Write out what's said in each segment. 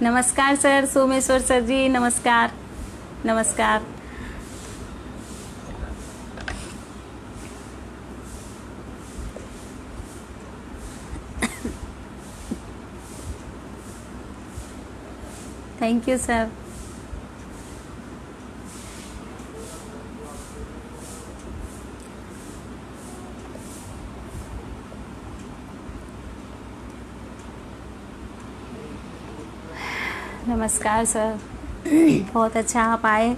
नमस्कार sir, Someshwar sir ji, नमस्कार। नमस्कार। Thank you sir. नमस्कार सर, बहुत अच्छा आप आए।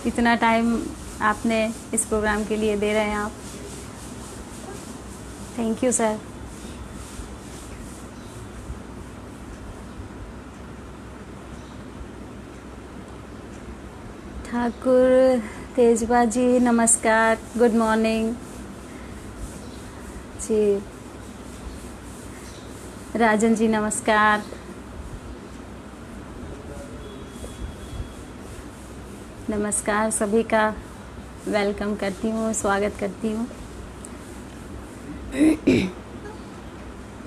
इतना टाइम आपने इस प्रोग्राम के लिए दे रहे हैं आप। Thank you sir. Thakur Tejba ji नमस्कार, गुड मॉर्निंग जी। राजन जी नमस्कार। नमस्कार, सभी का वेलकम करती हूँ, स्वागत करती हूँ।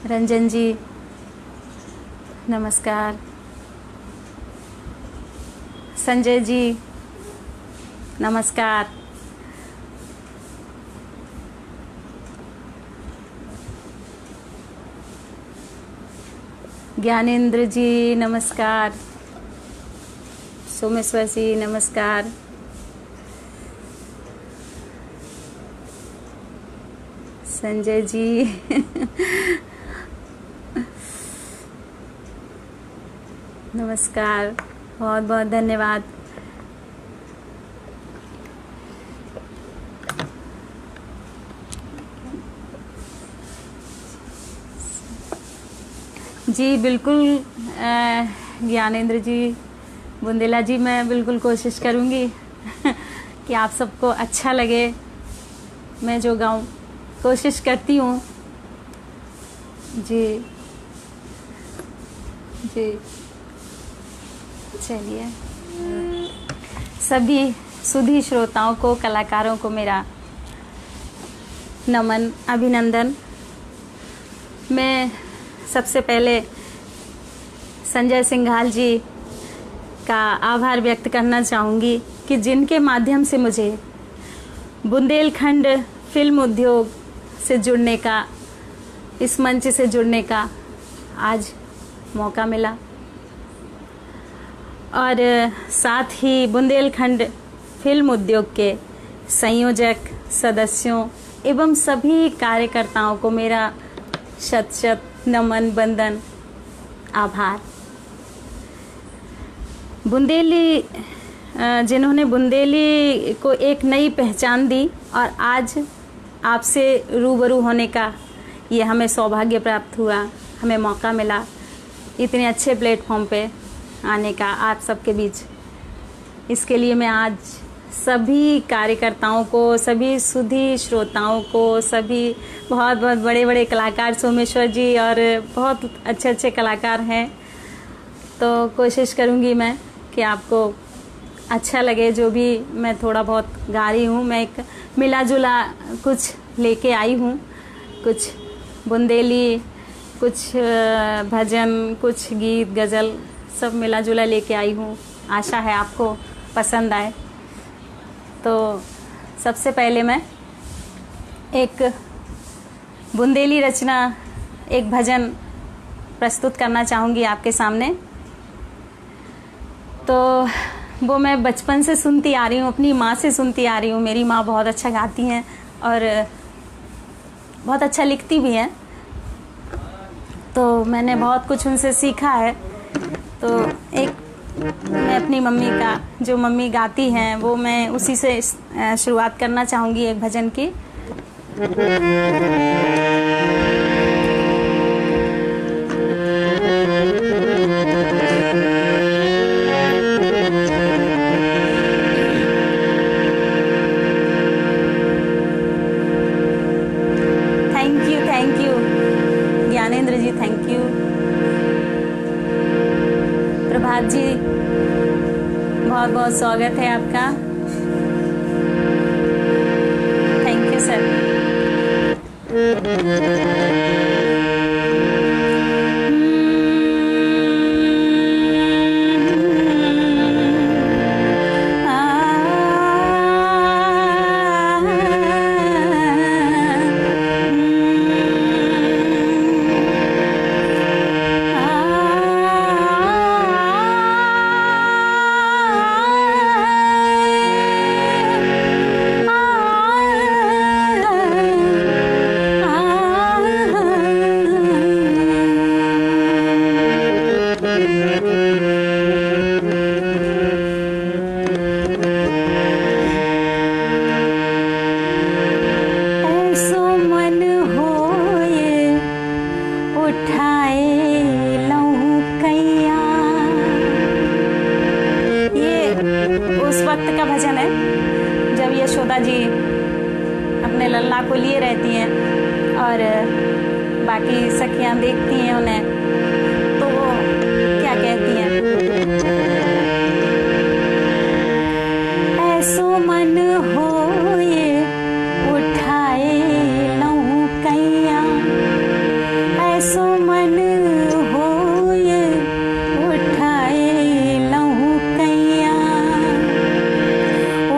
रंजन जी नमस्कार। संजय जी नमस्कार। ज्ञानेंद्र जी नमस्कार। सोमेश्वर जी नमस्कार। संजय जी नमस्कार, बहुत बहुत धन्यवाद। जी बिल्कुल ज्ञानेंद्र जी, बुंदेला जी, मैं बिल्कुल कोशिश करूँगी कि आप सबको अच्छा लगे मैं जो गाऊँ, कोशिश करती हूँ जी। जी चलिए, सभी सुधी श्रोताओं को, कलाकारों को मेरा नमन, अभिनंदन। मैं सबसे पहले संजय सिंघाल जी का आभार व्यक्त करना चाहूँगी कि जिनके माध्यम से मुझे बुंदेलखंड फिल्म उद्योग से जुड़ने का, इस मंच से जुड़ने का आज मौका मिला, और साथ ही बुंदेलखंड फिल्म उद्योग के संयोजक, सदस्यों एवं सभी कार्यकर्ताओं को मेरा शत शत नमन, वंदन, आभार। बुंदेली, जिन्होंने बुंदेली को एक नई पहचान दी और आज आपसे रूबरू होने का ये हमें सौभाग्य प्राप्त हुआ, हमें मौका मिला इतने अच्छे प्लेटफॉर्म पे आने का आप सबके बीच। इसके लिए मैं आज सभी कार्यकर्ताओं को, सभी सुधी श्रोताओं को, सभी बहुत बहुत बड़े बड़े कलाकार, सोमेश्वर जी और बहुत अच्छे अच्छे कलाकार हैं, तो कोशिश करूँगी मैं कि आपको अच्छा लगे जो भी मैं थोड़ा बहुत गा रही हूँ। मैं एक मिला जुला कुछ लेके आई हूँ, कुछ बुंदेली, कुछ भजन, कुछ गीत, गज़ल, सब मिला जुला लेके आई हूँ। आशा है आपको पसंद आए। तो सबसे पहले मैं एक बुंदेली रचना, एक भजन प्रस्तुत करना चाहूँगी आपके सामने। तो वो मैं बचपन से सुनती आ रही हूँ, अपनी माँ से सुनती आ रही हूँ। मेरी माँ बहुत अच्छा गाती हैं और बहुत अच्छा लिखती भी हैं, तो मैंने बहुत कुछ उनसे सीखा है। तो एक मैं अपनी मम्मी का, जो मम्मी गाती हैं वो मैं उसी से शुरुआत करना चाहूँगी एक भजन की। Thank you Gyanendra ji, thank you. Prabhat ji, बहुत बहुत स्वागत है आपका। Thank you sir. उस वक्त का भजन है जब यशोदा जी अपने लल्ला को लिए रहती हैं और बाकी सखियां देखती हैं उन्हें, तो वो क्या कहती हैं, ऐसो मन होए उठाए लहू कैया, ऐसो मन होए उठाए लहू कैया,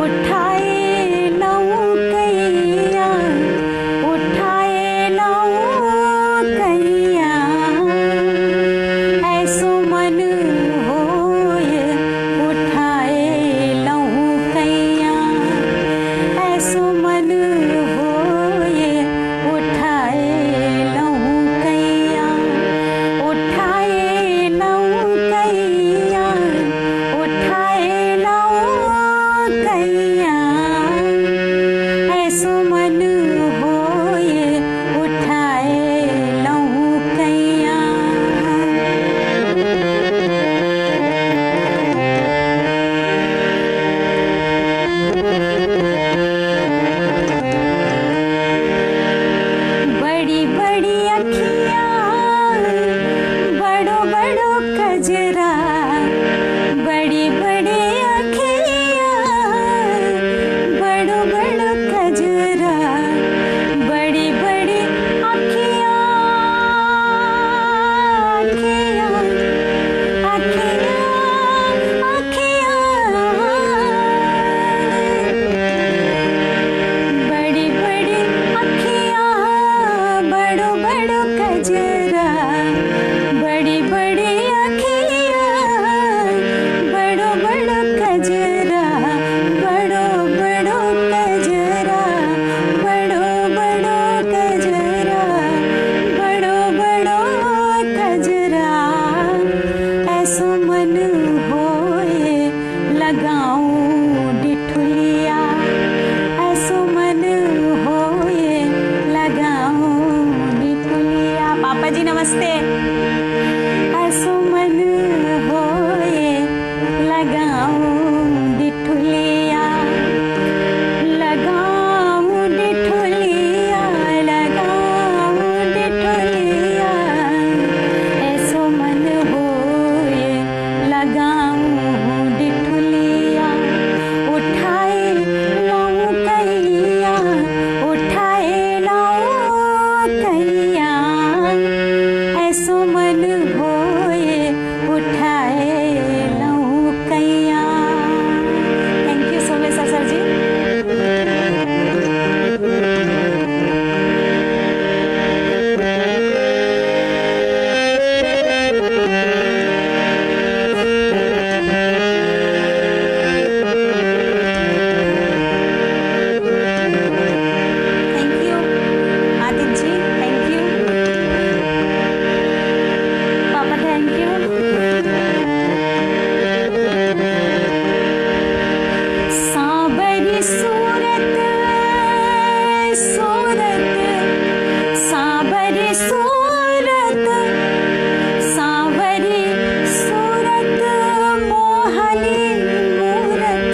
उठाए लहू कैया, उठाए लहू कैया, ऐसो मन होए उठाए लहू कैया, ऐसो मन होए उठाए लहू कैया, उठाए लहू कैया, उठाए लहू कैया, ऐसो मन होए उठाए लहू कैया। बड़ी बड़ी अखियाँ बड़ो बड़ो कजरा, बड़ी बड़ी अखियाँ बड़ो बड़ो कजरा, बड़ी बड़ी अखियाँ, अखियाँ, अखियाँ, अखियाँ, बड़ी बड़ी अखियाँ बड़ो बड़ो कजरा, बड़ी बड़ी अखियाँ बड़ो बड़ो कजरा, बड़ो बड़ो कजरा, बड़ो बड़ो कजरा, बड़ो बड़ो कजरा, ऐसो मन होए लगाऊं डिठुलिया, ऐसो मन होए लगाऊं डिठुलिया। पापा जी नमस्ते। ऐसो मन होए लगाऊं डिठुलिया, लगाऊं डिठुलिया, लगाऊं डिठुलिया, ऐसो मन होए लगाऊं डिठुलिया, उठाए लहू कैया, उठाए लहू कैया, ऐसो मन होए उठाए लहू कैया। Thank you so much sir ji. Thank you Aditya ji, thank you पापा, थैंक यू। सांवरी सूरत, सूरत, सांवरी सूरत, सांवरी सूरत, मोहनी मूरत,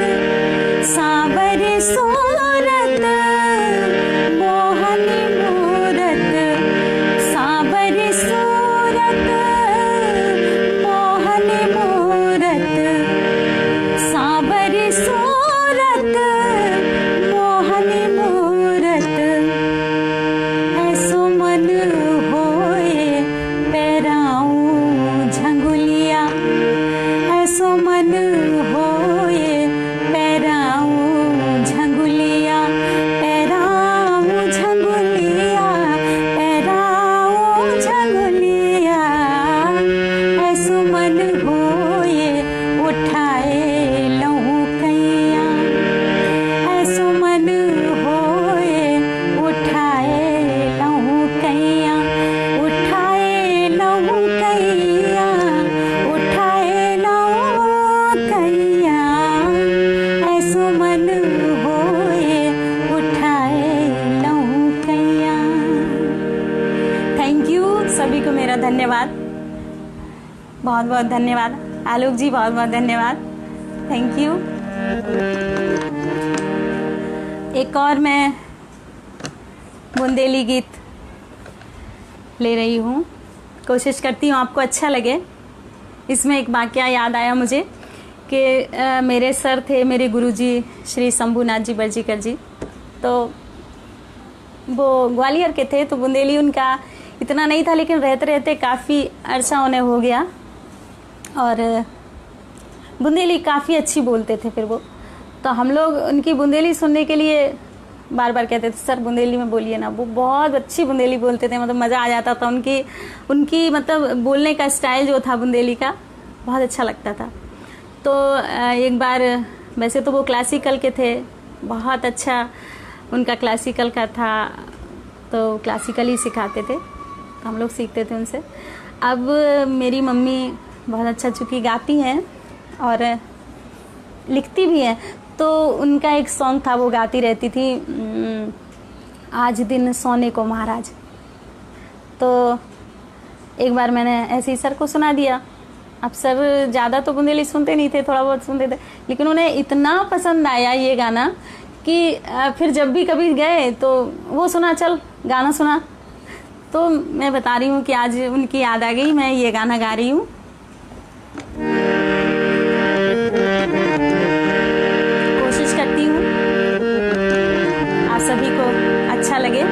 सांवरी सूरत, मोहनी मूरत, सांवरी सूरत, मोहनी मूरत, सांवरी सूरत, मोहनी मूरत, ऐसो मन होए पैराऊं झंगुलिया, ऐसो मन होए पैराऊं झंगुलिया, पैराऊं झंगुलिया, पैराऊं झंगुलिया, ऐसो मन होए उठाए लहू कैया, ऐसो मन होए उठाए लहू कैया, उठाए लहू कैया, उठाए लहू कैया, ऐसो मन होए उठाए लहू कैया। थैंक यू सभी को मेरा धन्यवाद, बहुत बहुत धन्यवाद। आलोक जी बहुत बहुत धन्यवाद, थैंक यू। एक और मैं बुंदेली गीत ले रही हूँ, कोशिश करती हूँ आपको अच्छा लगे। इसमें एक वाकया याद आया मुझे कि मेरे सर थे, मेरे गुरुजी श्री शंभुनाथ जी बर्जीकर जी, तो वो ग्वालियर के थे, तो बुंदेली उनका इतना नहीं था, लेकिन रहते रहते काफ़ी अरसा उन्हें हो गया और बुंदेली काफ़ी अच्छी बोलते थे फिर वो। तो हम लोग उनकी बुंदेली सुनने के लिए बार बार कहते थे सर बुंदेली में बोलिए ना। वो बहुत अच्छी बुंदेली बोलते थे, मतलब मज़ा आ जाता था। उनकी मतलब बोलने का स्टाइल जो था बुंदेली का बहुत अच्छा लगता था। तो एक बार, वैसे तो वो क्लासिकल के थे, बहुत अच्छा उनका क्लासिकल का था, तो क्लासिकल ही सिखाते थे, तो हम लोग सीखते थे उनसे। अब मेरी मम्मी बहुत अच्छा चूँकि गाती हैं और लिखती भी हैं, तो उनका एक सॉन्ग था, वो गाती रहती थी, आज दिन सोने को महाराज। तो एक बार मैंने ऐसे ही सर को सुना दिया। अब सर ज़्यादा तो बुंदेली सुनते नहीं थे, थोड़ा बहुत सुनते थे, लेकिन उन्हें इतना पसंद आया ये गाना कि फिर जब भी कभी गए तो वो सुना, चल गाना सुना। तो मैं बता रही हूँ कि आज उनकी याद आ गई, मैं ये गाना गा रही हूँ। कोशिश करती हूँ आप सभी को अच्छा लगे।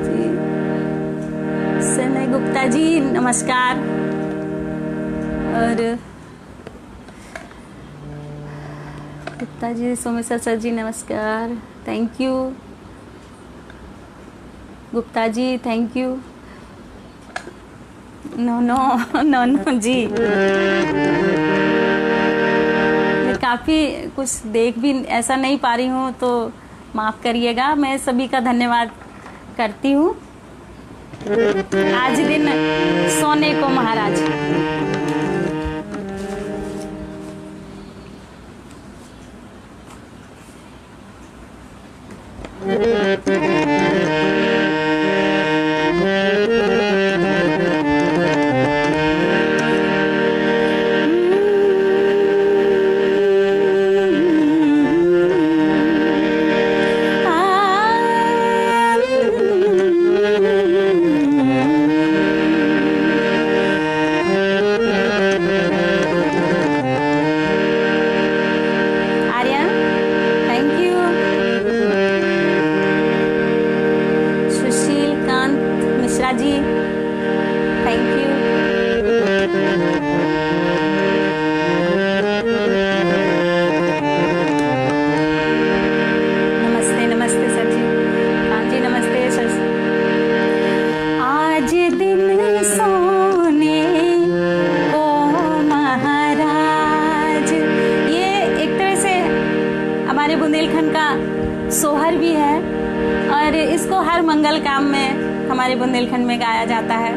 जी सनय गुप्ता जी नमस्कार, और गुप्ता जी, सोमेश्वर सर जी नमस्कार, thank you. Gupta ji thank you. No no no no जी, मैं काफ़ी कुछ देख भी ऐसा नहीं पा रही हूँ, तो माफ़ करिएगा। मैं सभी का धन्यवाद करती हूँ। आज दिन सोने को महाराज। बुंदेलखंड का सोहर भी है और इसको हर मंगल काम में हमारे बुंदेलखंड में गाया जाता है।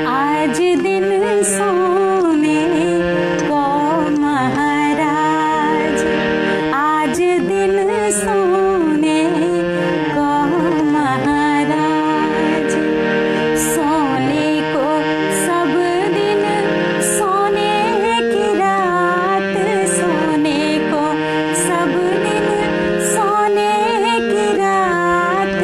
आज दिन सोने को महाराज, आज दिन सोने को महाराज, सोने को सब दिन सोने की रात, सोने को सब दिन सोने की रात,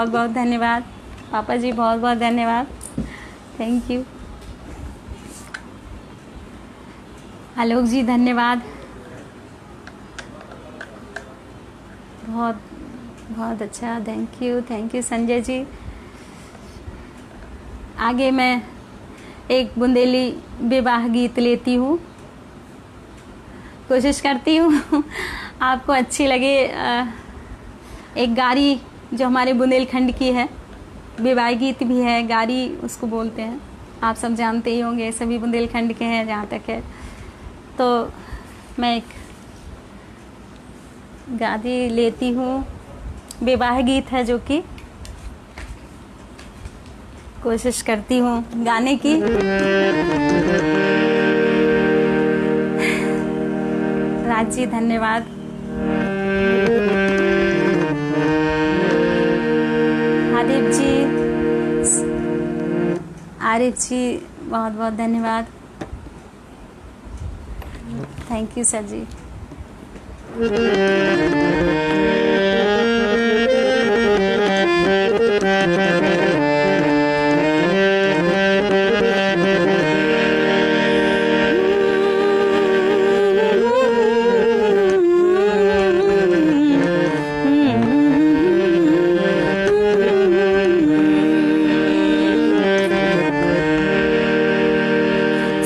बहुत बहुत धन्यवाद। पापा जी बहुत बहुत धन्यवाद, थैंक यू। आलोक जी धन्यवाद, बहुत बहुत अच्छा, थैंक यू संजय जी। आगे मैं एक बुंदेली विवाह गीत लेती हूँ, कोशिश करती हूँ आपको अच्छी लगे। एक गारी जो हमारे बुंदेलखंड की है, विवाह गीत भी है, गारी उसको बोलते हैं, आप सब जानते ही होंगे, सभी बुंदेलखंड के हैं जहाँ तक है। तो मैं एक गारी लेती हूँ, विवाह गीत है जो कि कोशिश करती हूँ गाने की। राज जी धन्यवाद, आरिफ जी बहुत बहुत धन्यवाद, थैंक यू सर जी।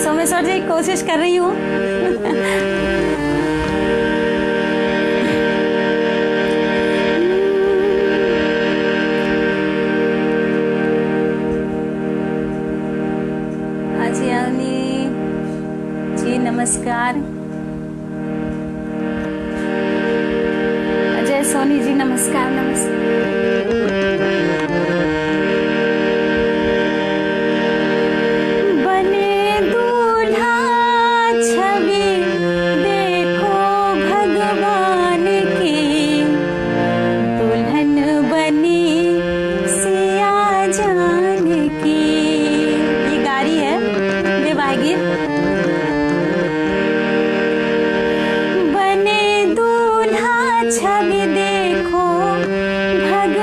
सोमेश्वर जी कोशिश कर रही हूँ जी नमस्कार, अजय सोनी जी नमस्कार, बने दूल्हा छवि देखो भगवान की, दुल्हन बनी सिया जान की। ये गारी है विवाह गीत। छवि देखो भगवान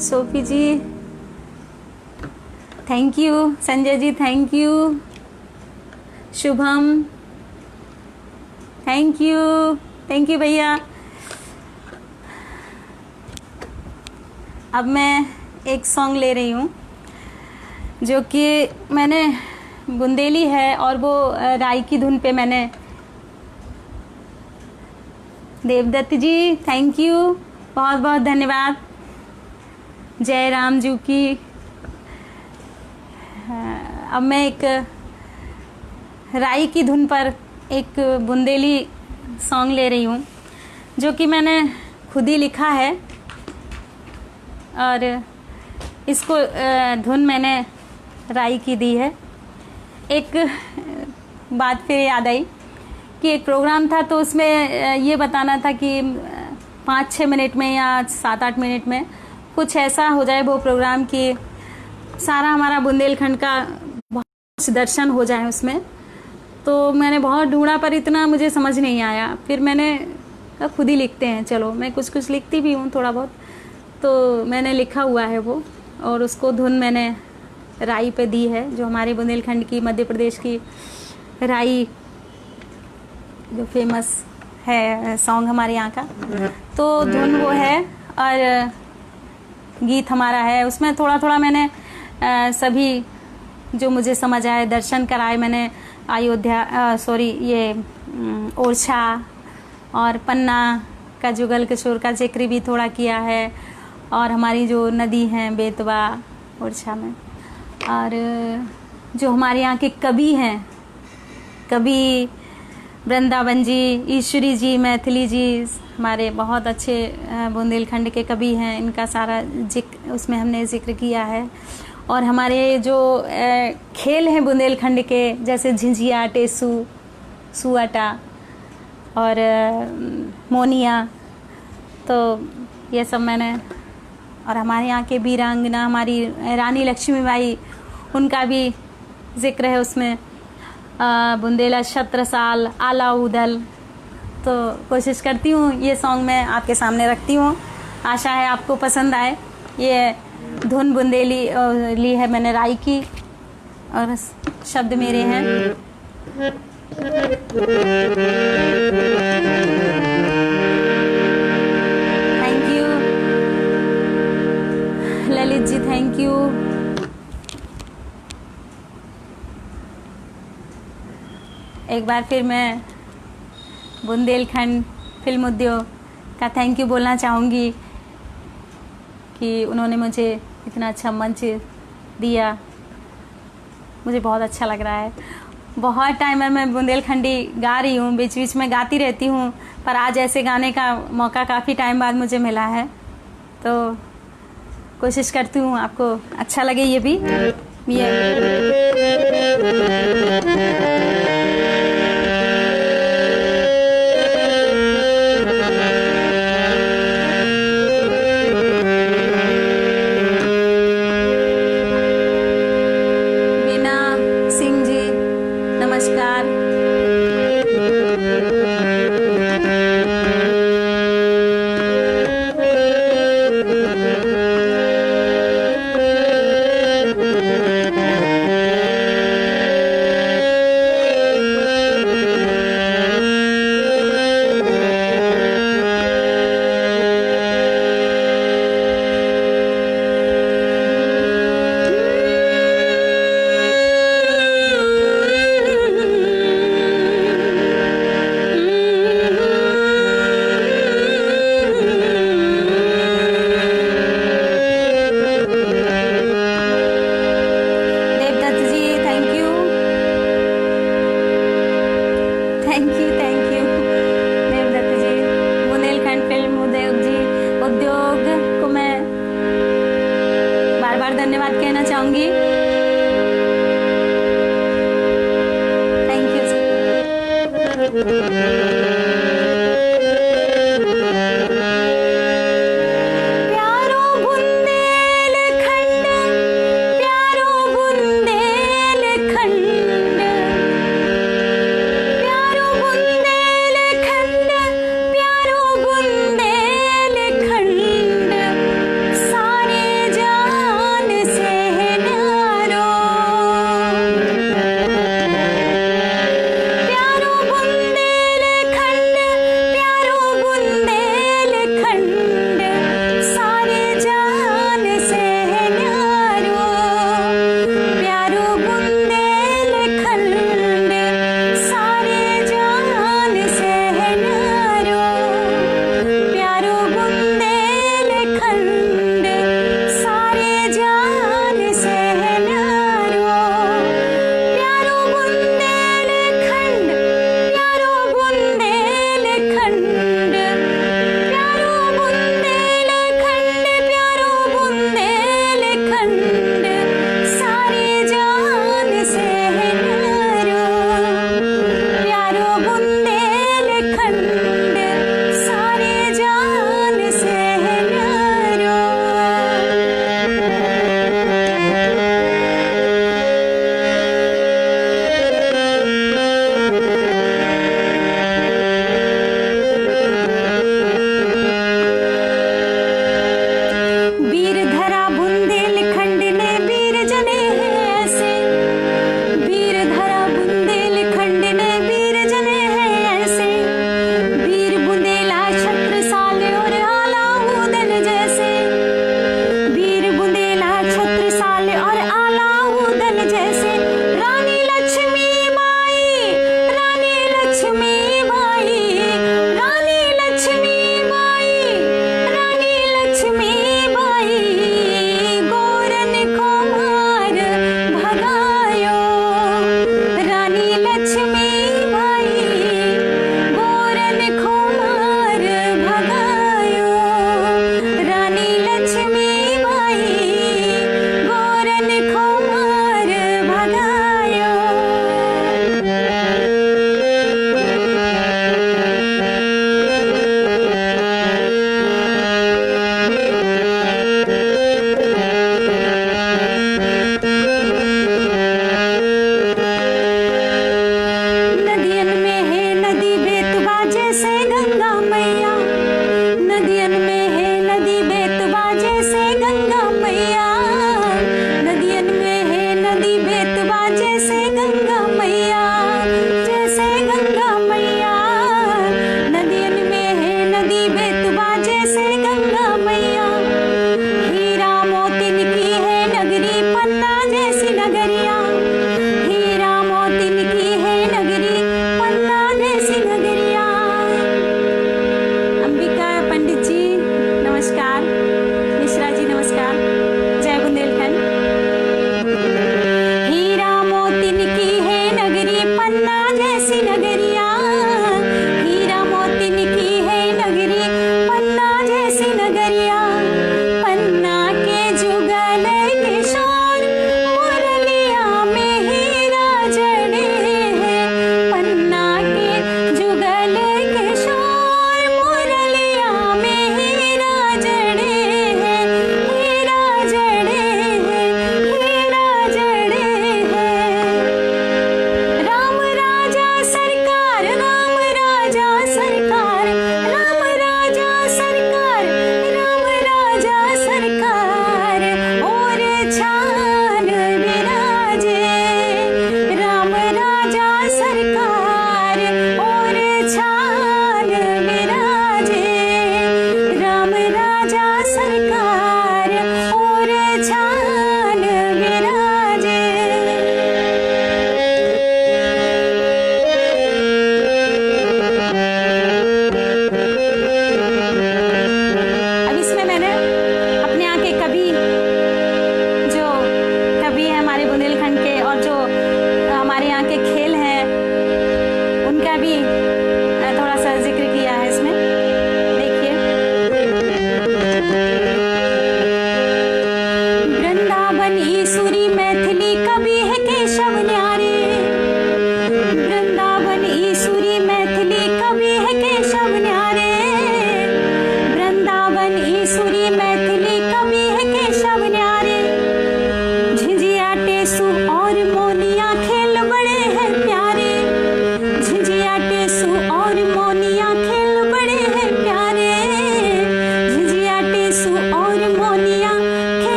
Sophie ji thank you, Sanjay ji thank you, Shubham thank you भैया। अब मैं एक सॉन्ग ले रही हूँ जो कि मैंने बुंदेली है और वो राई की धुन पे मैंने। देवदत्त जी थैंक यू, बहुत बहुत धन्यवाद। जय राम जी की। अब मैं एक राई की धुन पर एक बुंदेली सॉन्ग ले रही हूँ जो कि मैंने खुद ही लिखा है और इसको धुन मैंने राई की दी है। एक बात फिर याद आई कि एक प्रोग्राम था तो उसमें ये बताना था कि 5-6 मिनट में या 7-8 मिनट में कुछ ऐसा हो जाए वो प्रोग्राम कि सारा हमारा बुंदेलखंड का बहुत कुछ दर्शन हो जाए उसमें। तो मैंने बहुत ढूंढा पर इतना मुझे समझ नहीं आया। फिर मैंने कहा खुद ही लिखते हैं, चलो मैं कुछ कुछ लिखती भी हूँ थोड़ा बहुत, तो मैंने लिखा हुआ है वो और उसको धुन मैंने राई पे दी है, जो हमारे बुंदेलखंड की, मध्य प्रदेश की राई जो फेमस है सॉन्ग हमारे यहाँ का, तो धुन वो है और गीत हमारा है। उसमें थोड़ा थोड़ा मैंने सभी जो मुझे समझ आए दर्शन कराए मैंने। अयोध्या ये ओरछा और पन्ना का जुगल किशोर का जिक्र भी थोड़ा किया है, और हमारी जो नदी हैं बेतवा ओरछा में, और जो हमारे यहाँ के कवि हैं, कवि वृंदावन जी, ईश्वरी जी, मैथिली जी, हमारे बहुत अच्छे बुंदेलखंड के कवि हैं, इनका सारा जिक्र उसमें हमने जिक्र किया है। और हमारे जो खेल हैं बुंदेलखंड के, जैसे झिझिया, टेसू, सुआटा और मोनिया, तो ये सब मैंने। और हमारे यहाँ के वीरांगना हमारी रानी लक्ष्मीबाई, उनका भी जिक्र है उसमें। बुंदेला छत्रसाल, आला उदल। तो कोशिश करती हूँ ये सॉन्ग मैं आपके सामने रखती हूँ, आशा है आपको पसंद आए। ये धुन बुंदेली ली है मैंने राई की और शब्द मेरे हैं। Thank you Lalit ji, thank you. एक बार फिर मैं बुंदेलखंड फिल्म उद्योग का थैंक यू बोलना चाहूँगी कि उन्होंने मुझे इतना अच्छा मंच दिया। मुझे बहुत अच्छा लग रहा है। बहुत टाइम है मैं बुंदेलखंडी गा रही हूँ, बीच बीच में गाती रहती हूँ, पर आज ऐसे गाने का मौका काफ़ी टाइम बाद मुझे मिला है, तो कोशिश करती हूँ आपको अच्छा लगे ये भी।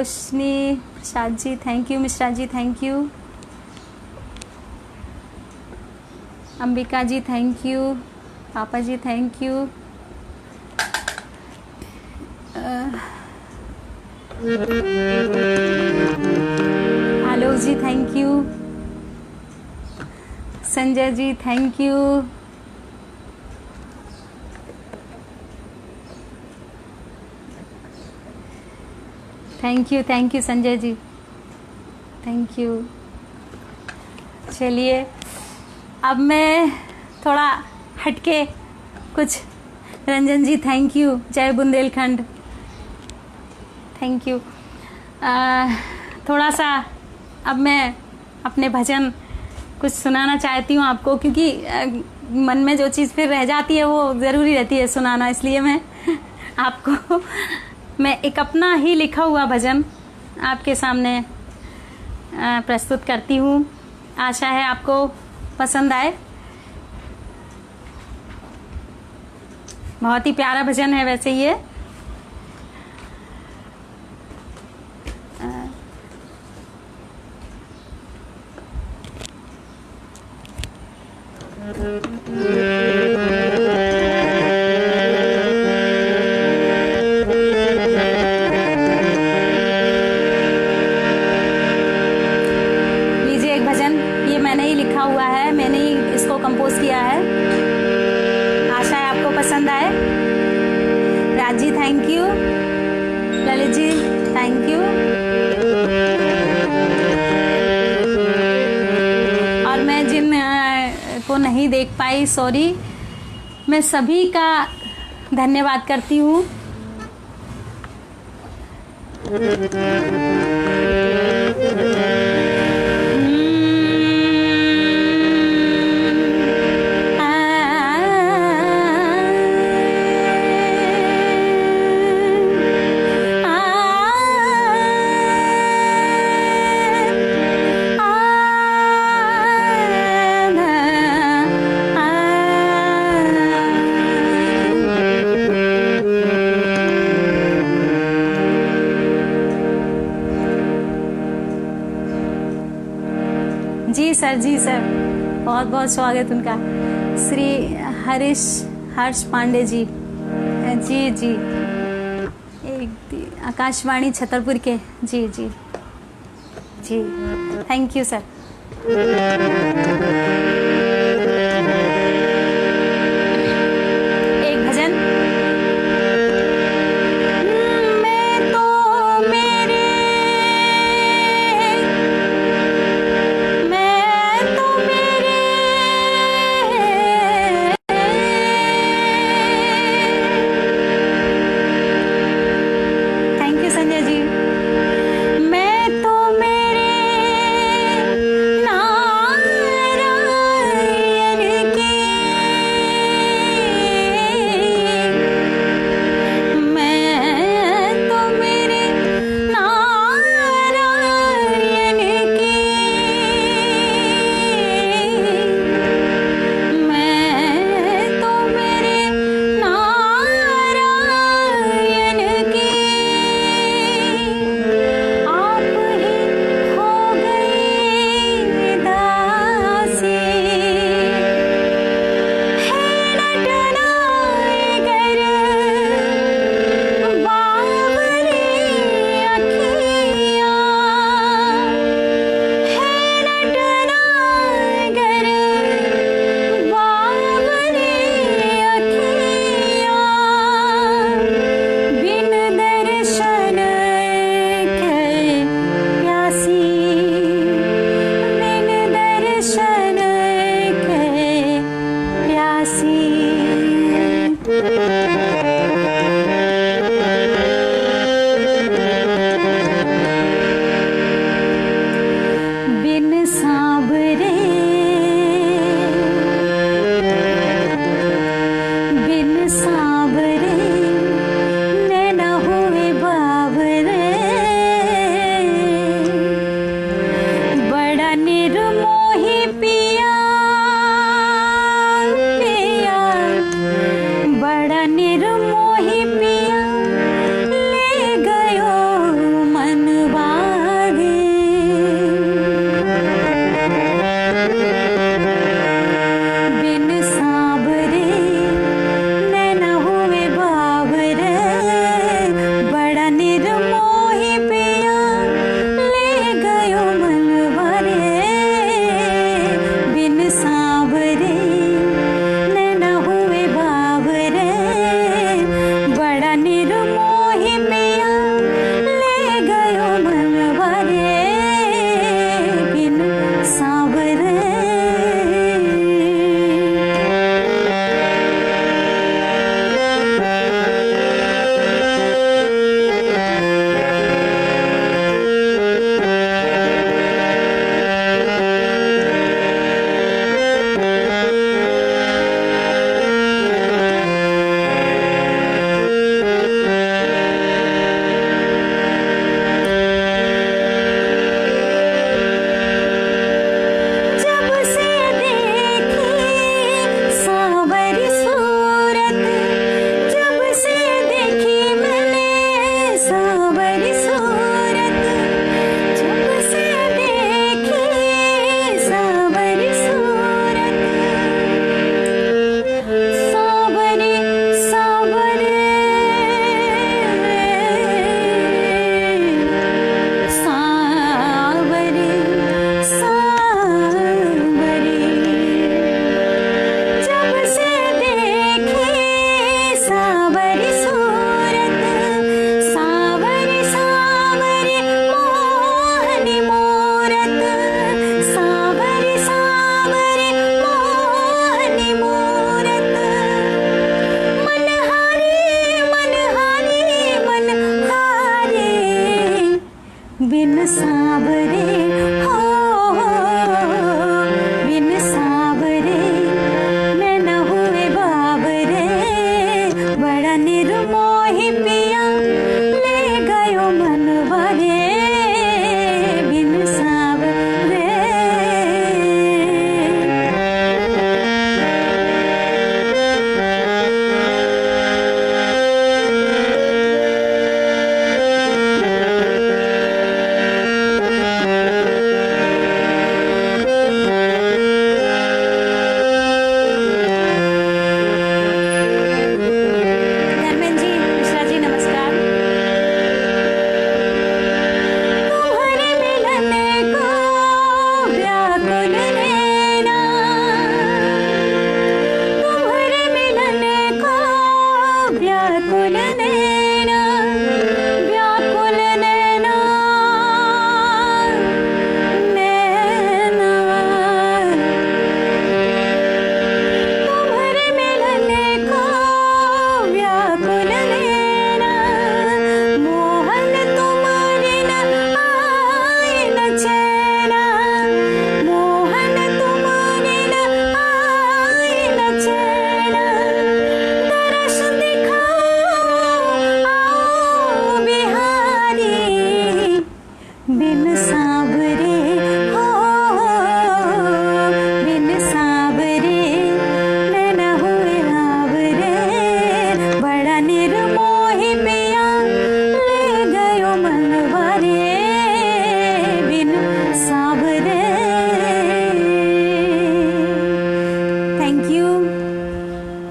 Roshni Prasad ji thank you, Mishra ji thank you, Ambika ji thank you, पापा जी thank you, Alok ji thank you, Sanjay ji thank you, thank you Sanjay ji thank you. चलिए अब मैं थोड़ा हटके कुछ, रंजन जी थैंक यू, जय बुंदेलखंड थैंक यू। थोड़ा सा अब मैं अपने भजन कुछ सुनाना चाहती हूँ आपको, क्योंकि मन में जो चीज़ फिर रह जाती है वो ज़रूरी रहती है सुनाना, इसलिए मैं आपको मैं एक अपना ही लिखा हुआ भजन आपके सामने प्रस्तुत करती हूँ। आशा है आपको पसंद आए। बहुत ही प्यारा भजन है वैसे ये। लीजिए एक भजन, ये मैंने ही लिखा हुआ है, मैंने ही इसको कंपोज किया है। आशा है आपको पसंद आए। Raj ji thank you, Lalit ji thank you, और मैं जिन को नहीं देख पाई सॉरी, मैं सभी का धन्यवाद करती हूँ। जी सर बहुत बहुत स्वागत उनका। श्री हर्ष पांडे जी जी जी, एक आकाशवाणी छतरपुर के जी जी जी थैंक यू सर। एक भजन, मैं तो मेरे नाम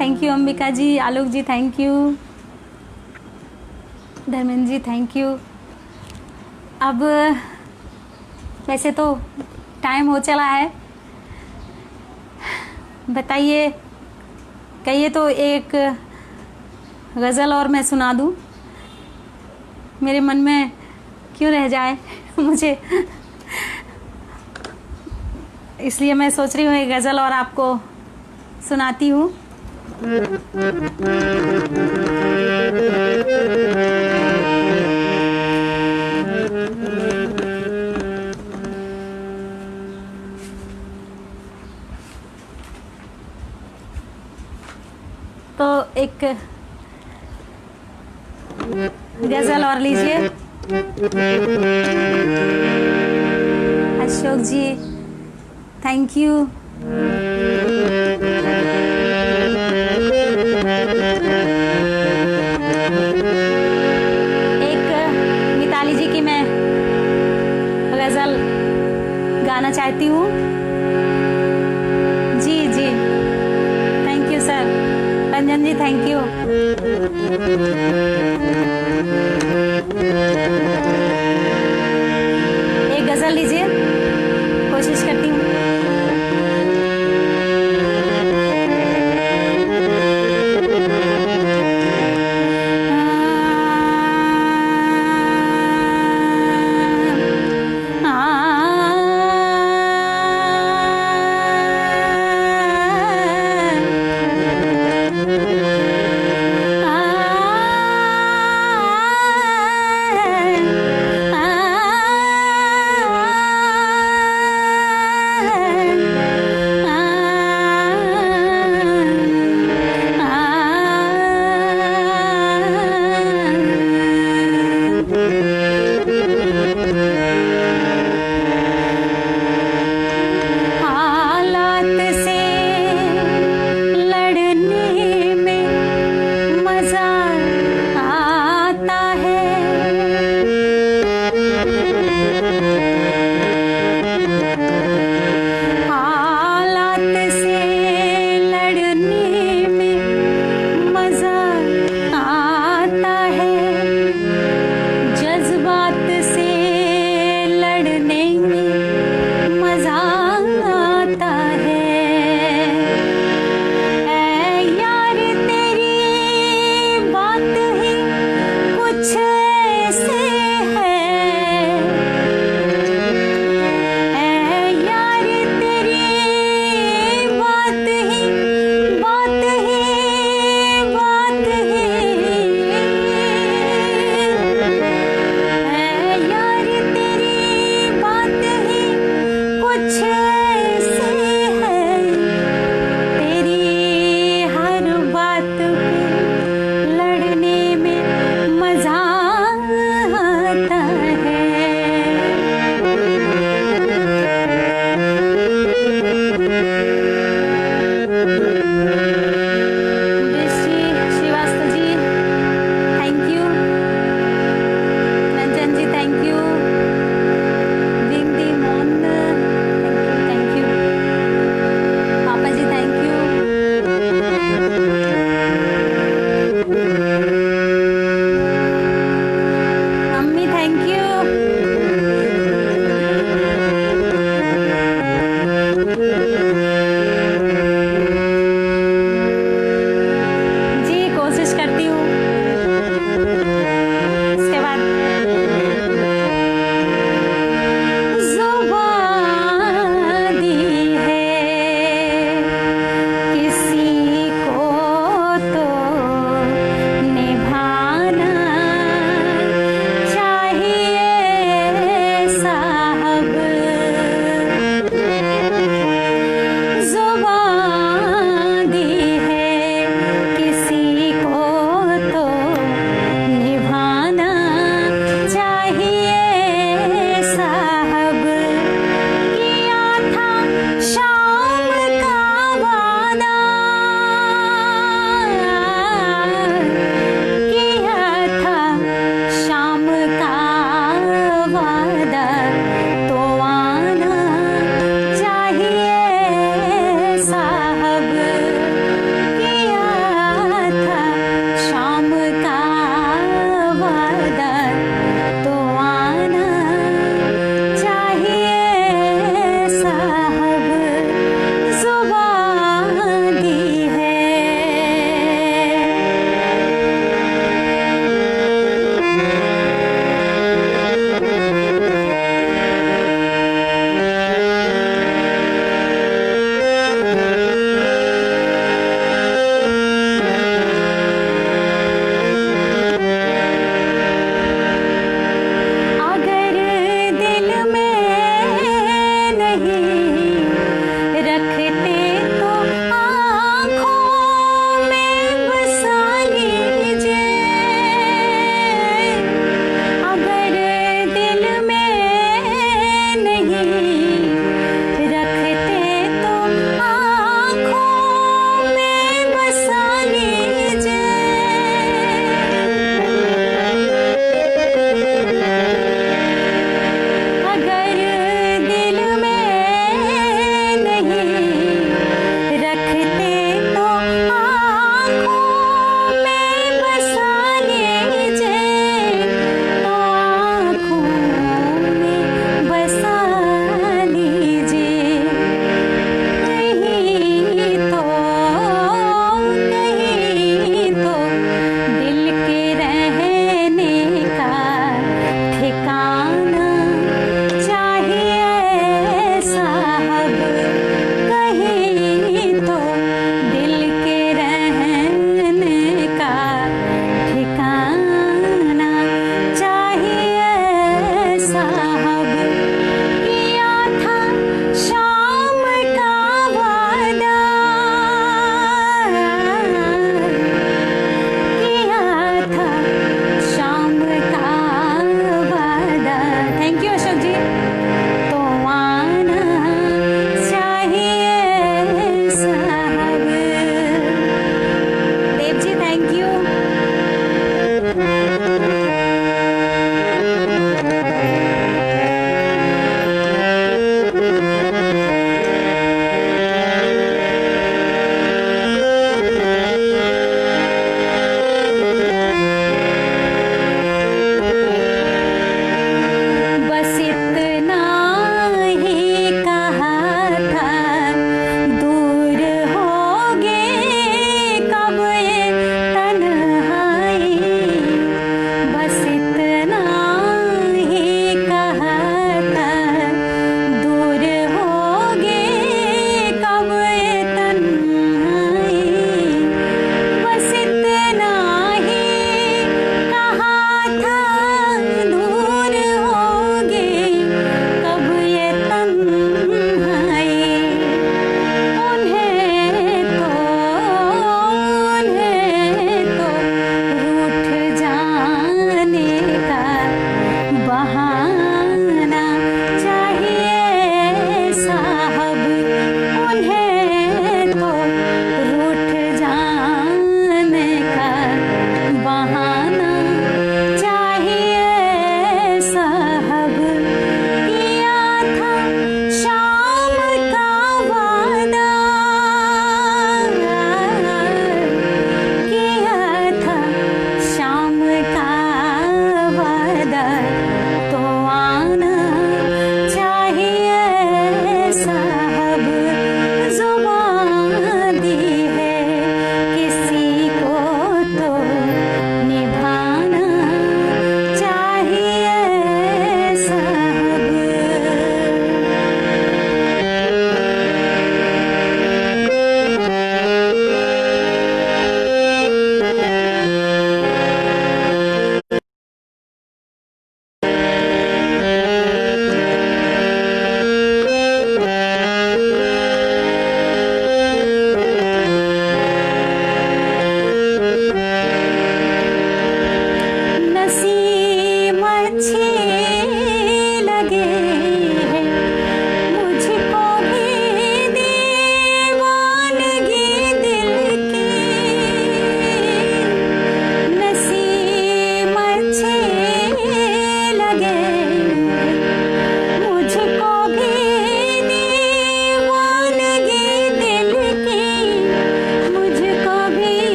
thank you Ambika ji, Alok ji thank you, Dharmendra ji thank you. अब वैसे तो टाइम हो चला है, बताइए, कहिए तो एक गज़ल और मैं सुना दूं, मेरे मन में क्यों रह जाए मुझे, इसलिए मैं सोच रही हूँ एक गज़ल और आपको सुनाती हूँ। तो एक गज़ल और लीजिए। Ashok ji thank you. एक मिताली जी की मैं गज़ल गाना चाहती हूँ। जी जी thank you sir, Ranjan ji thank you. एक गज़ल लीजिए, कोशिश करती हूँ।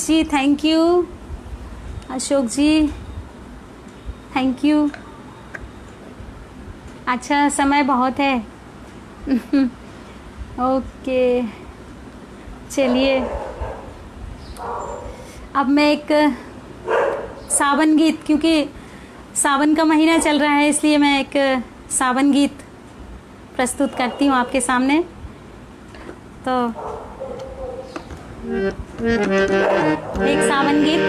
जी thank you. Ashok ji thank you. अच्छा समय बहुत है। ओके चलिए, अब मैं एक सावन गीत, क्योंकि सावन का महीना चल रहा है इसलिए मैं एक सावन गीत प्रस्तुत करती हूँ आपके सामने। तो एक सावन गीत।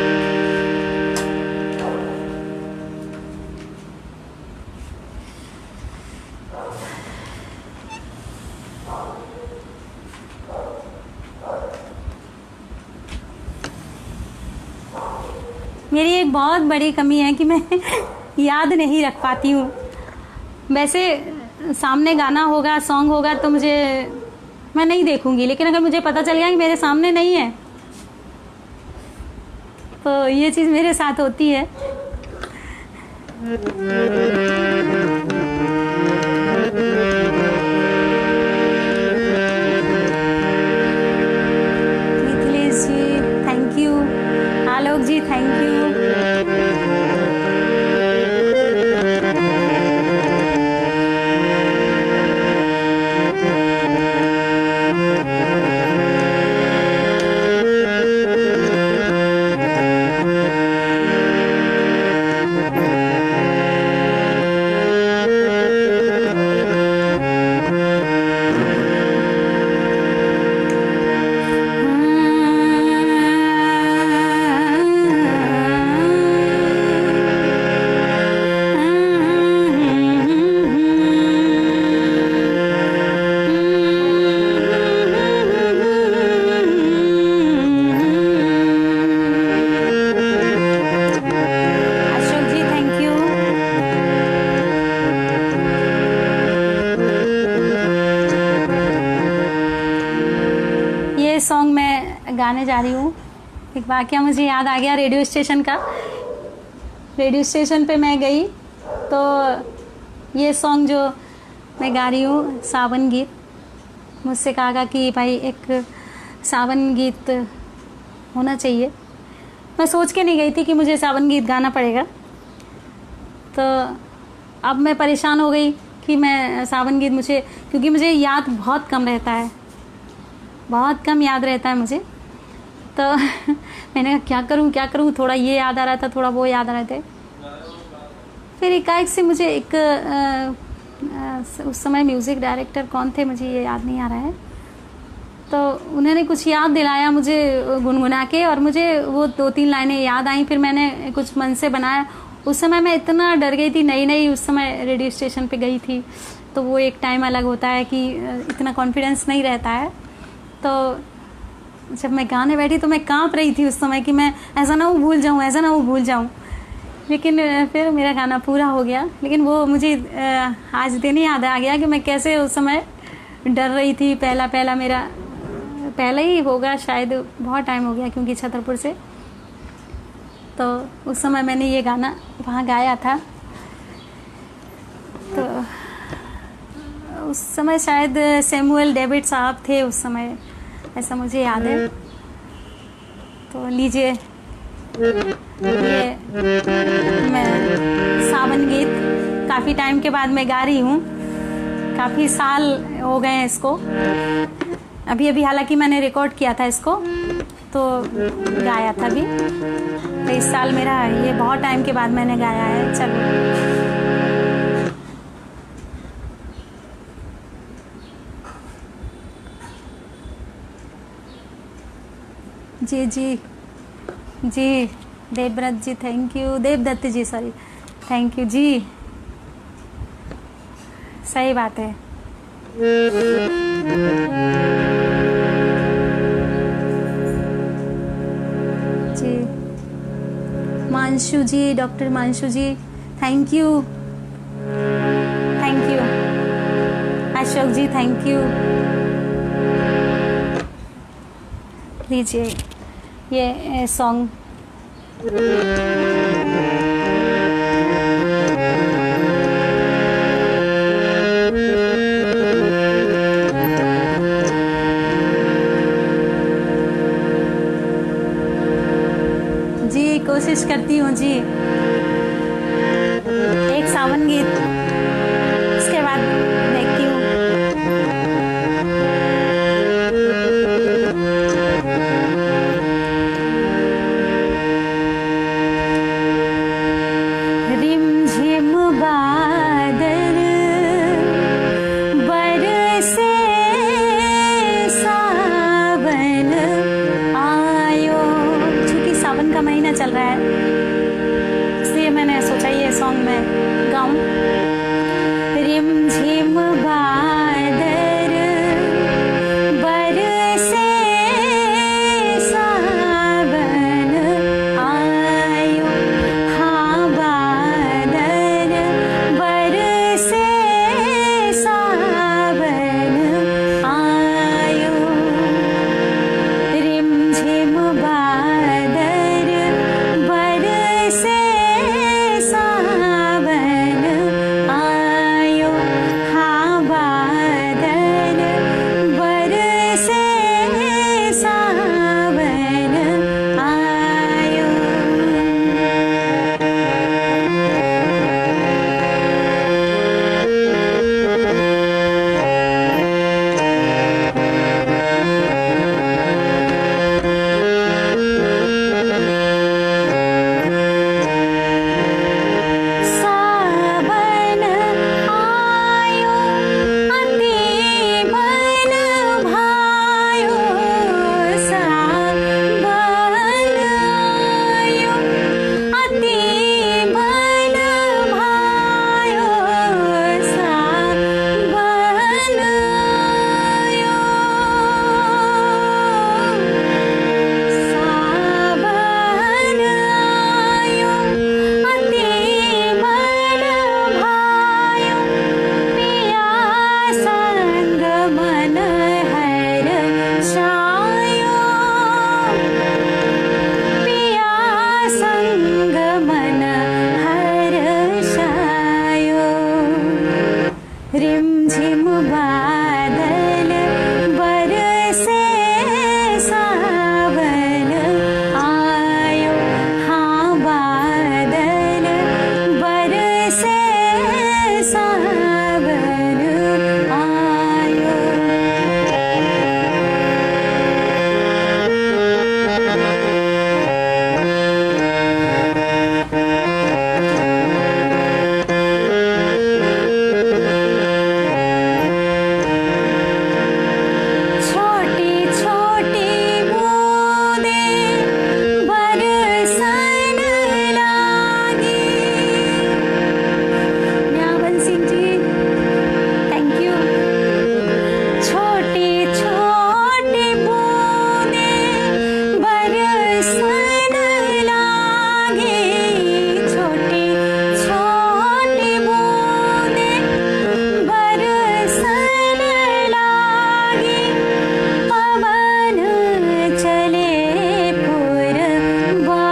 मेरी एक बहुत बड़ी कमी है कि मैं याद नहीं रख पाती हूँ। वैसे सामने गाना होगा, सॉन्ग होगा तो मैं नहीं देखूंगी, लेकिन अगर मुझे पता चल गया कि मेरे सामने नहीं है तो ये चीज़ मेरे साथ होती है। Mithilesh ji thank you. Alok ji thank you. Song मैं गाने जा रही हूँ। एक वाकया मुझे याद आ गया रेडियो स्टेशन का। रेडियो स्टेशन पे मैं गई तो ये सॉन्ग जो मैं गा रही हूँ सावन गीत, मुझसे कहा कि भाई एक सावन गीत होना चाहिए। मैं सोच के नहीं गई थी कि मुझे सावन गीत गाना पड़ेगा, तो अब मैं परेशान हो गई कि मैं सावन गीत क्योंकि मुझे याद बहुत कम रहता है, बहुत कम याद रहता है मुझे। तो मैंने कहा क्या करूं, थोड़ा ये याद आ रहा था, थोड़ा वो याद आ रहे थे। फिर एकाएक से मुझे उस समय म्यूज़िक डायरेक्टर कौन थे मुझे ये याद नहीं आ रहा है, तो उन्होंने कुछ याद दिलाया मुझे गुनगुना के, और मुझे वो 2-3 लाइनें याद आई। फिर मैंने कुछ मन से बनाया। उस समय मैं इतना डर गई थी, नई उस समय रेडियो स्टेशन पे गई थी, तो वो एक टाइम अलग होता है कि इतना कॉन्फिडेंस नहीं रहता है। तो जब मैं गाने बैठी तो मैं कांप रही थी उस समय कि मैं ऐसा ना वो भूल जाऊं। लेकिन फिर मेरा गाना पूरा हो गया। लेकिन वो मुझे आज दिन ही याद आ गया कि मैं कैसे उस समय डर रही थी। पहला मेरा पहले ही होगा शायद, बहुत टाइम हो गया क्योंकि छतरपुर से, तो उस समय मैंने ये गाना वहाँ गाया था। तो उस समय शायद सैमुअल डेविड साहब थे उस समय, ऐसा मुझे याद है। तो लीजिए ये मैं सावन गीत काफ़ी टाइम के बाद मैं गा रही हूँ, काफ़ी साल हो गए हैं इसको। अभी हालांकि मैंने रिकॉर्ड किया था इसको, तो गाया था भी, तो इस साल मेरा ये बहुत टाइम के बाद मैंने गाया है। चलो जी Devvrat ji thank you, Devdutt ji sorry thank you जी। सही बात है। जी Manshu ji, doctor Manshu ji thank you. Ashok ji thank you. लीजिए ये सॉन्ग। कोशिश करती हूँ जी। एक सावन गीत, उसके बाद देखती हूँ। रिमझिम बादल बरसे, सावन आयो। चूंकि सावन का महीना चल रहा है, इसलिए मैंने सोचा ये सॉन्ग मैं गाऊं। रिमझिम बादल बरसे, सावन आयो। हाँ बादल बरसे, सावन आयो। रिमझिम बादल बरसे, सावन आयो। हाँ बादल बरसे, सावन आयो। सावन आयो, अति मन भायो। सावन आयो, अति मन भायो। सावन आयो। सावन आयो, अति मन भायो। पिया संग मन हर्षायो। पिया संग मन हर्षायो। रिमझिम बादल बरसे, सावन आयो। हाँ बादल बरसे, सावन आयो। छोटी छोटी बूंदें बरसन लागी। न्यावन सिंह जी, थैंक यू। छोटी छोटी बूंदें बरसन लागी। छोटी छोटी बूंदें बरसन लागी। पवन चले पुरवायो।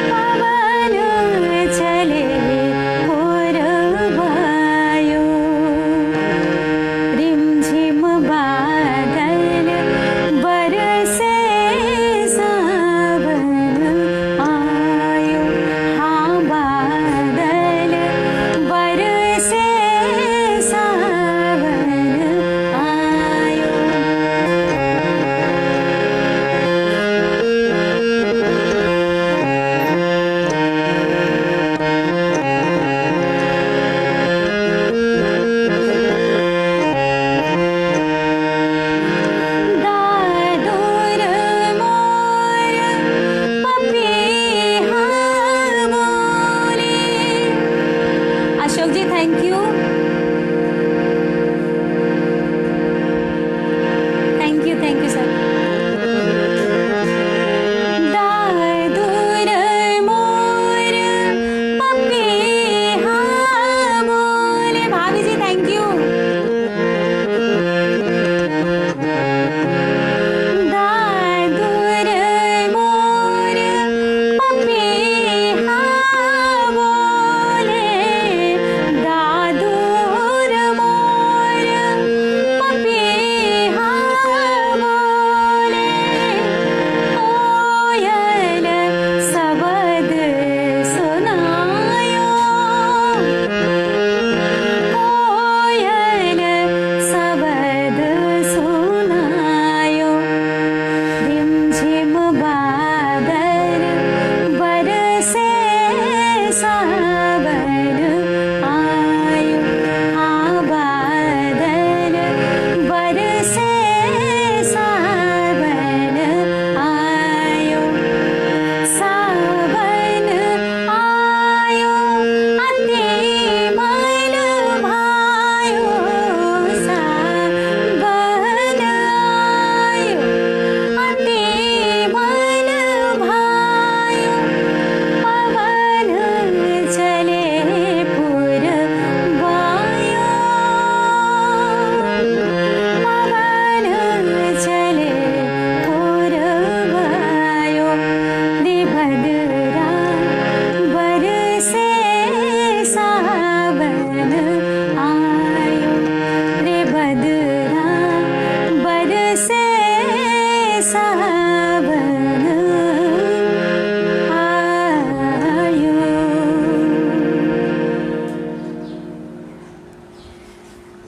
पवन चले पुरवायो। रिमझिम बादल बरसे, सावन आयो। हाँ बादल बरसे, सावन आयो। दादुर मोर पपीहा बोले। Ashok ji, thank you. Thank you sir. दादुर मोर पपीहा बोले। भाभी जी, थैंक यू। दादुर मोर पपीहा बोले। दादुर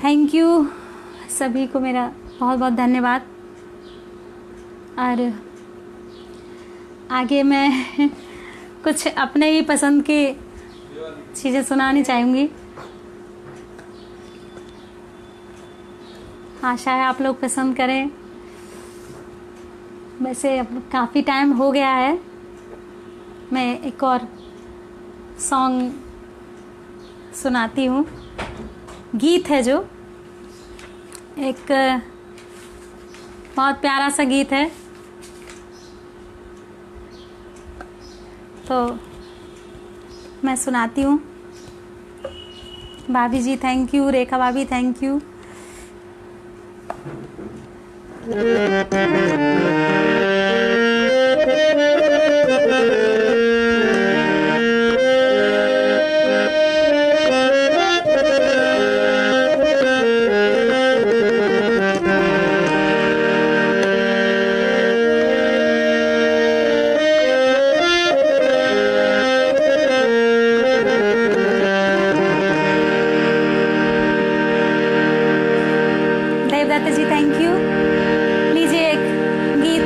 थैंक यू सभी को, मेरा बहुत बहुत धन्यवाद। और आगे मैं कुछ अपने ही पसंद की चीज़ें सुनानी चाहूँगी। आशा है आप लोग पसंद करें। वैसे अब काफ़ी टाइम हो गया है, मैं एक और सॉन्ग सुनाती हूँ। गीत है जो एक बहुत प्यारा सा गीत है, तो मैं सुनाती हूँ। भाभी जी थैंक यू, रेखा भाभी thank you. Devdutt ji thank you. लीजिए एक गीत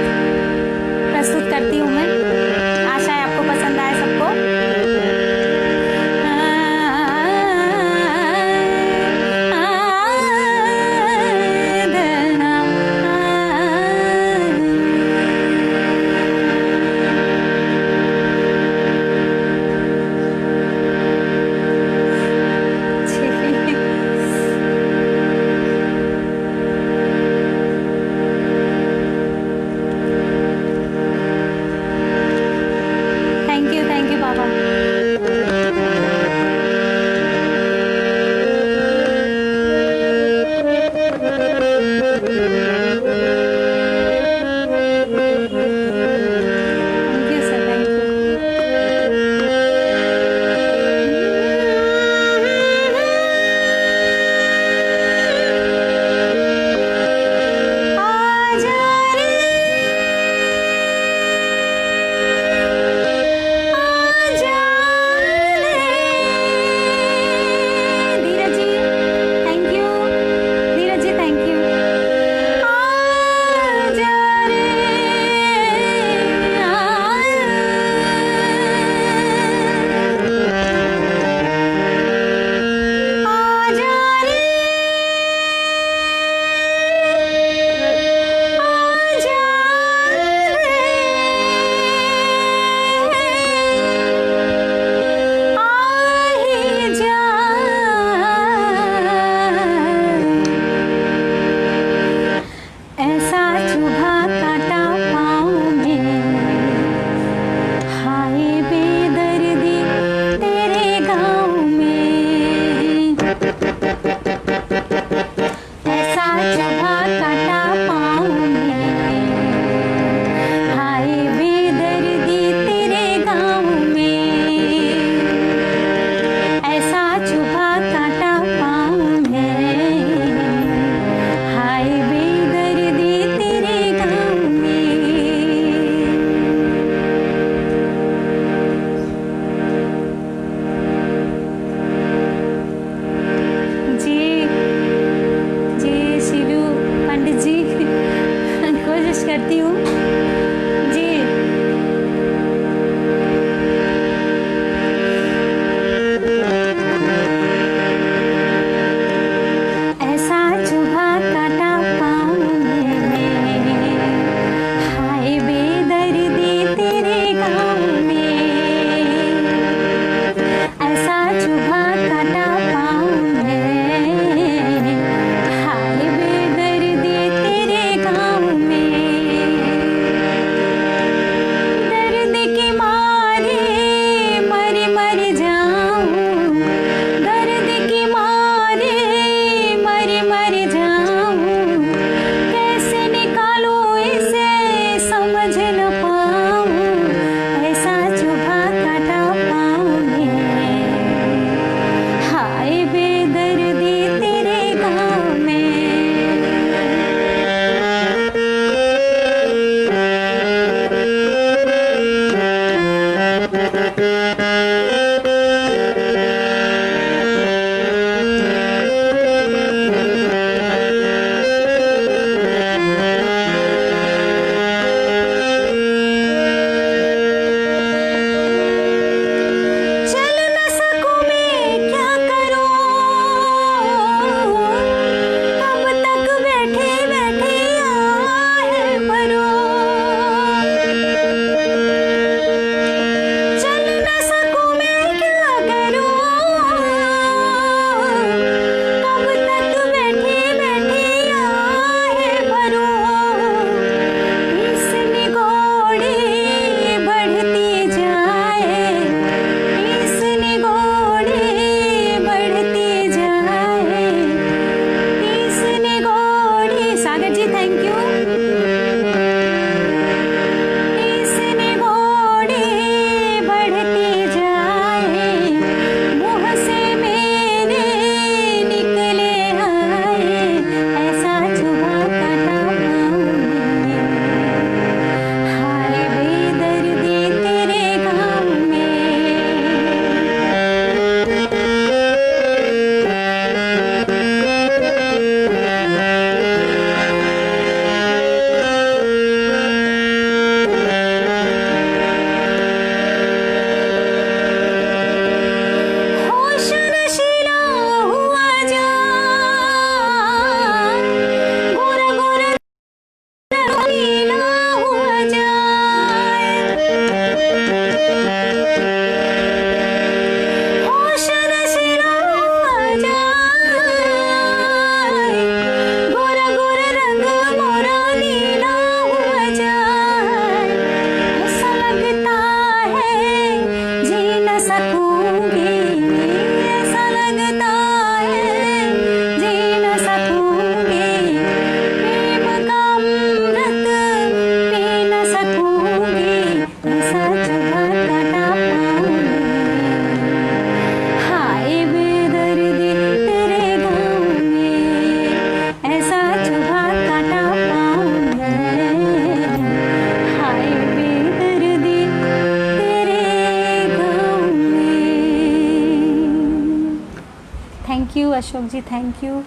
thank you Ashok ji, thank you,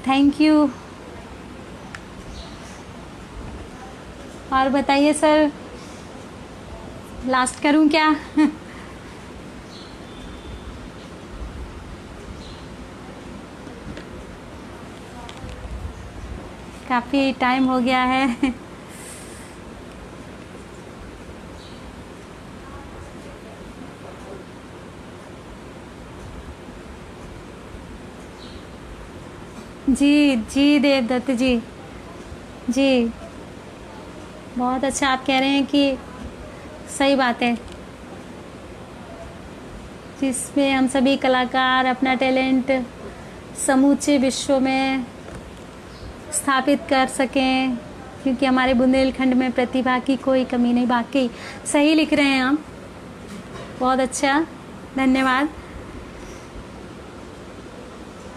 thank you. और बताइए सर, लास्ट करूं क्या? काफ़ी टाइम हो गया है। जी जी देवदत्त जी, जी बहुत अच्छा आप कह रहे हैं कि सही बात है, जिसमें हम सभी कलाकार अपना टैलेंट समूचे विश्व में स्थापित कर सकें, क्योंकि हमारे बुंदेलखंड में प्रतिभा की कोई कमी नहीं। बाकी सही लिख रहे हैं आप, बहुत अच्छा, धन्यवाद।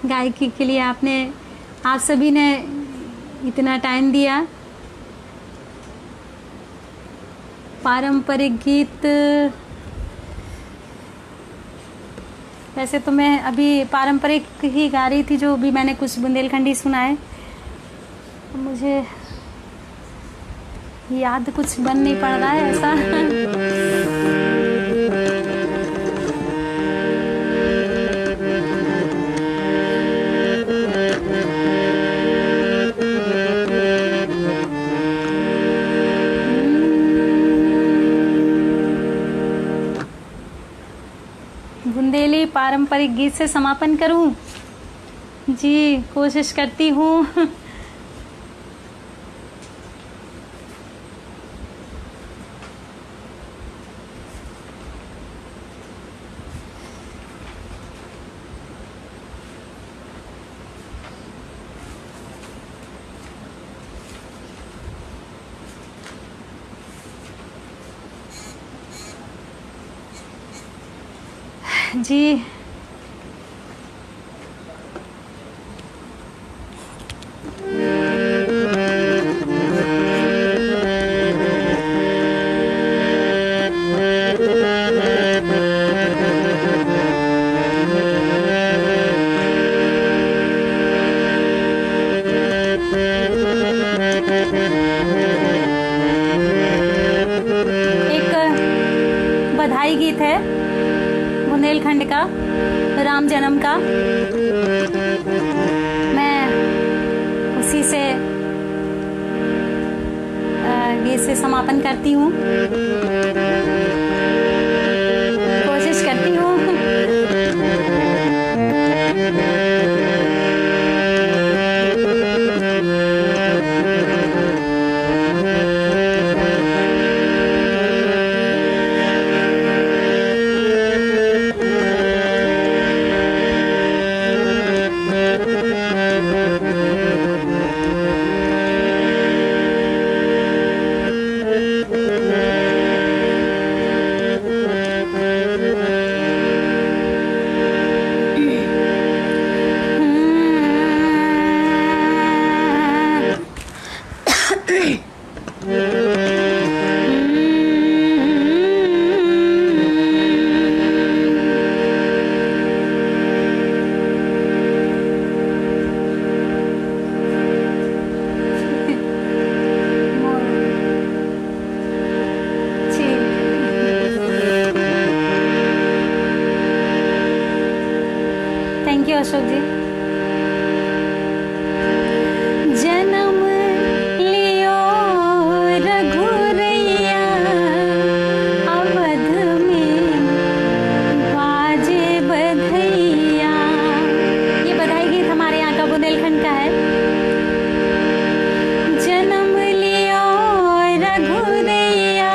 गायकी के लिए आप सभी ने इतना टाइम दिया। पारंपरिक गीत, वैसे तो मैं अभी पारंपरिक ही गा रही थी, जो भी मैंने कुछ बुंदेलखंडी सुना है, मुझे याद कुछ बन नहीं पड़ रहा है ऐसा। बुंदेली पारंपरिक गीत से समापन करूं? जी कोशिश करती हूँ। जी एक बधाई गीत है बुंदेलखंड का, राम जन्म का। मैं उसी से गीत से समापन करती हूँ, कोशिश करती हूँ। थैंक यू अशोक जी। जन्म लियो रघुरैया, अवध में बाजे बधैया। ये बधाई गीत हमारे यहाँ का बुंदेलखंड का है। जन्म लियो रघुरैया,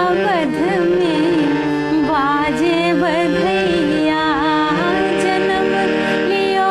अवध में बाजे बधैया। जन्म लियो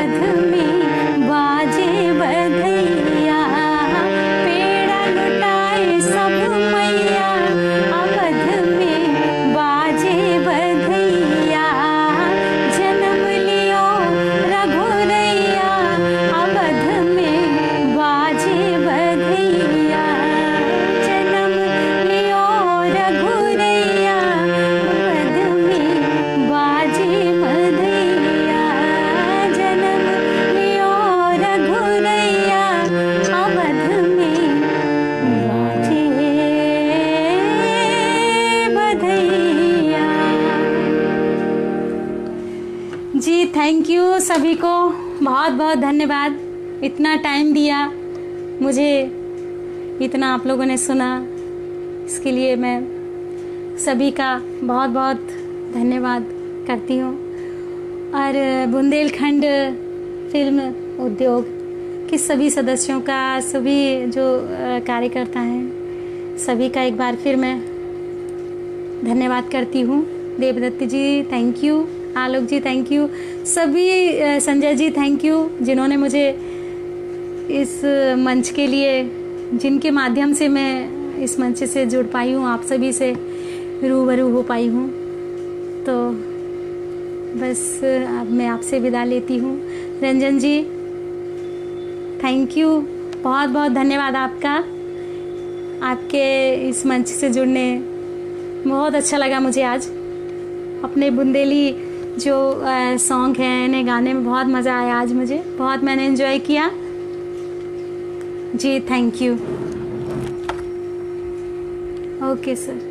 अवध में बाजे बधैया, पेड़ा लुटाए सब मैया, अवध में बाजे बधैया, जन्म लियो रघुरैया, अवध में बाजे बधैया, जन्म लियो रघुरैया, अवध में बाजे बधैया, जन्म लियो रघुरैया, अवध में बाजे बधैया। जी थैंक यू सभी को, बहुत बहुत धन्यवाद, इतना टाइम दिया मुझे, इतना आप लोगों ने सुना, इसके लिए मैं सभी का बहुत बहुत धन्यवाद करती हूँ। और बुंदेलखंड फिल्म उद्योग के सभी सदस्यों का, सभी जो कार्यकर्ता हैं, सभी का एक बार फिर मैं धन्यवाद करती हूँ। Devdutt ji thank you, Alok ji thank you, सभी संजय जी थैंक यू, जिन्होंने मुझे इस मंच के लिए, जिनके माध्यम से मैं इस मंच से जुड़ पाई हूँ, आप सभी से रूबरू हो पाई हूँ। तो बस अब मैं आपसे विदा लेती हूँ। रंजन जी थैंक यू, बहुत बहुत धन्यवाद आपका, आपके इस मंच से जुड़ने बहुत अच्छा लगा मुझे। आज अपने बुंदेली जो सॉन्ग हैं इन्हें गाने में बहुत मज़ा आया, आज मुझे बहुत, मैंने एंजॉय किया जी। Thank you. Okay sir.